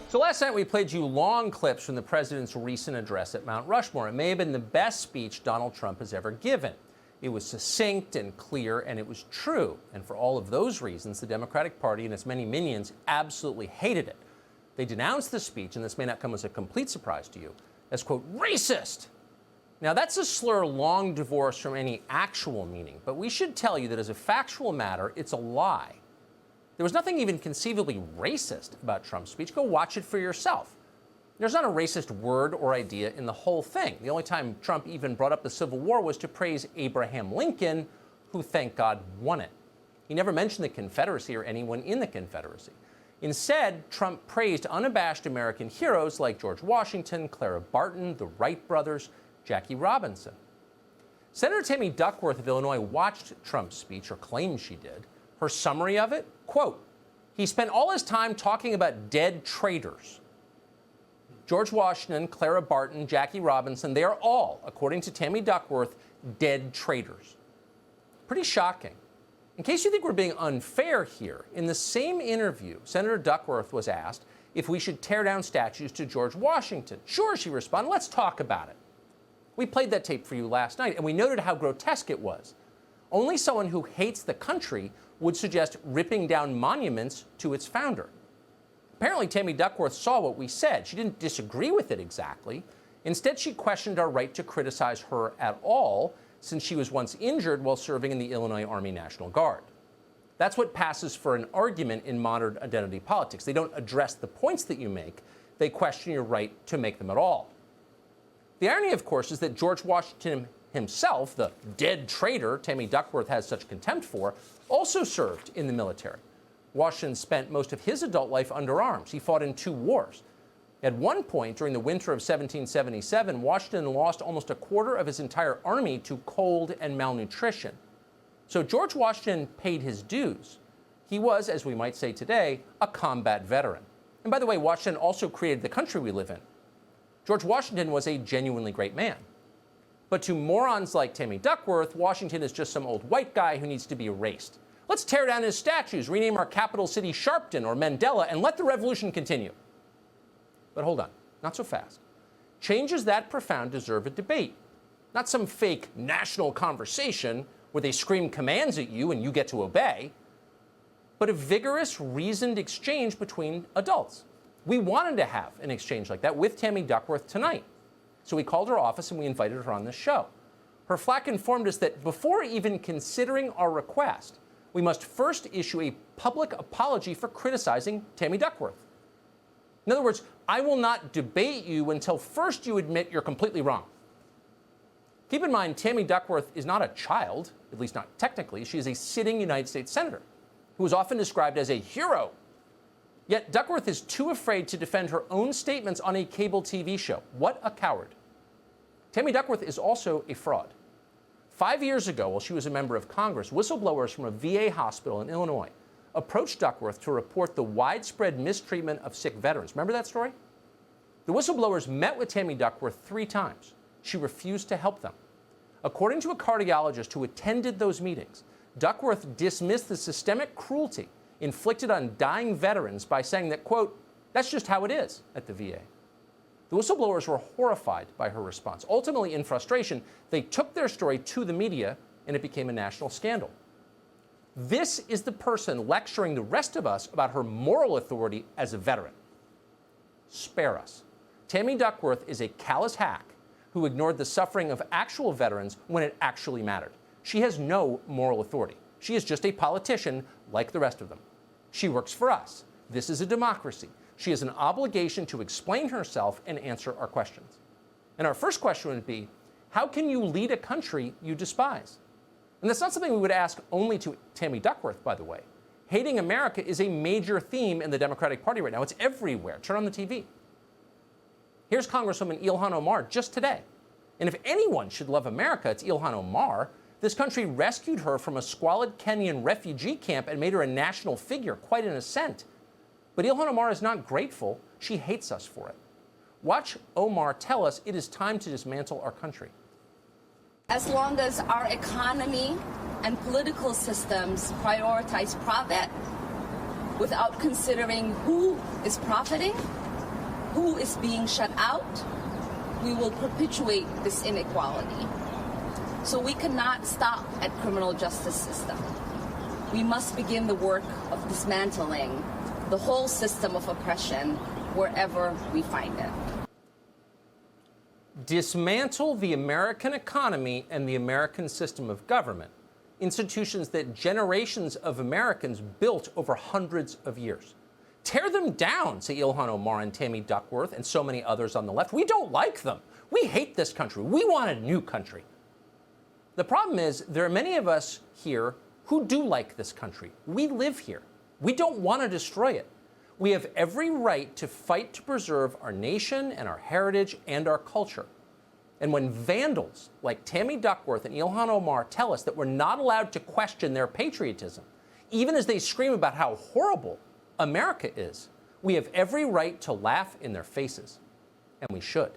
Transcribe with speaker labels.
Speaker 1: So last night we played you long clips from the president's recent address at Mount Rushmore. It may have been the best speech Donald Trump has ever given. It was succinct and clear, and it was true. And for all of those reasons, the Democratic Party and its many minions absolutely hated it. They denounced the speech, and this may not come as a complete surprise to you, as, quote, racist. Now, that's a slur long divorced from any actual meaning, but we should tell you that as a factual matter, it's a lie. There was nothing even conceivably racist about Trump's speech. Go watch it for yourself. There's not a racist word or idea in the whole thing. The only time Trump even brought up the Civil War was to praise Abraham Lincoln, who, thank God, won it. He never mentioned the Confederacy or anyone in the Confederacy. Instead, Trump praised unabashed American heroes like George Washington, Clara Barton, the Wright brothers, Jackie Robinson. Senator Tammy Duckworth of Illinois watched Trump's speech, or claimed she did. Her summary of it, quote, he spent all his time talking about dead traitors. George Washington, Clara Barton, Jackie Robinson, they are all, according to Tammy Duckworth, dead traitors. Pretty shocking. In case you think we're being unfair here, in the same interview, Senator Duckworth was asked if we should tear down statues to George Washington. Sure, she responded, let's talk about it. We played that tape for you last night, and we noted how grotesque it was. Only someone who hates the country would suggest ripping down monuments to its founder. Apparently, Tammy Duckworth saw what we said. She didn't disagree with it exactly. Instead, she questioned our right to criticize her at all, since she was once injured while serving in the Illinois Army National Guard. That's what passes for an argument in modern identity politics. They don't address the points that you make. They question your right to make them at all. The irony, of course, is that George Washington himself, the dead traitor Tammy Duckworth has such contempt for, also served in the military. Washington spent most of his adult life under arms. He fought in 2 wars. At one point, during the winter of 1777, Washington lost almost a quarter of his entire army to cold and malnutrition. So George Washington paid his dues. He was, as we might say today, a combat veteran. And by the way, Washington also created the country we live in. George Washington was a genuinely great man. But to morons like Tammy Duckworth, Washington is just some old white guy who needs to be erased. Let's tear down his statues, rename our capital city Sharpton or Mandela, and let the revolution continue. But hold on, not so fast. Changes that profound deserve a debate. Not some fake national conversation where they scream commands at you and you get to obey, but a vigorous, reasoned exchange between adults. We wanted to have an exchange like that with Tammy Duckworth tonight. So we called her office and we invited her on this show. Her flack informed us that before even considering our request, we must first issue a public apology for criticizing Tammy Duckworth. In other words, I will not debate you until first you admit you're completely wrong. Keep in mind, Tammy Duckworth is not a child, at least not technically. She is a sitting United States senator who is often described as a hero. Yet Duckworth is too afraid to defend her own statements on a cable TV show. What a coward. Tammy Duckworth is also a fraud. 5 years ago, while she was a member of Congress, whistleblowers from a VA hospital in Illinois approached Duckworth to report the widespread mistreatment of sick veterans. Remember that story? The whistleblowers met with Tammy Duckworth 3 times. She refused to help them. According to a cardiologist who attended those meetings, Duckworth dismissed the systemic cruelty inflicted on dying veterans by saying that, quote, that's just how it is at the VA. The whistleblowers were horrified by her response. Ultimately, in frustration, they took their story to the media, and it became a national scandal. This is the person lecturing the rest of us about her moral authority as a veteran. Spare us. Tammy Duckworth is a callous hack who ignored the suffering of actual veterans when it actually mattered. She has no moral authority. She is just a politician like the rest of them. She works for us. This is a democracy. She has an obligation to explain herself and answer our questions. And our first question would be, how can you lead a country you despise? And that's not something we would ask only to Tammy Duckworth, by the way. Hating America is a major theme in the Democratic Party right now. It's everywhere. Turn on the TV. Here's Congresswoman Ilhan Omar just today. And if anyone should love America, it's Ilhan Omar. This country rescued her from a squalid Kenyan refugee camp and made her a national figure, quite an ascent. But Ilhan Omar is not grateful. She hates us for it. Watch Omar tell us it is time to dismantle our country.
Speaker 2: As long as our economy and political systems prioritize profit without considering who is profiting, who is being shut out, we will perpetuate this inequality. So we cannot stop at criminal justice system. We must begin the work of dismantling the whole system of oppression wherever we find it.
Speaker 1: Dismantle the American economy and the American system of government, institutions that generations of Americans built over hundreds of years. Tear them down, say Ilhan Omar and Tammy Duckworth and so many others on the left. We don't like them. We hate this country. We want a new country. The problem is there are many of us here who do like this country. We live here. We don't want to destroy it. We have every right to fight to preserve our nation and our heritage and our culture. And when vandals like Tammy Duckworth and Ilhan Omar tell us that we're not allowed to question their patriotism, even as they scream about how horrible America is, we have every right to laugh in their faces, and we should.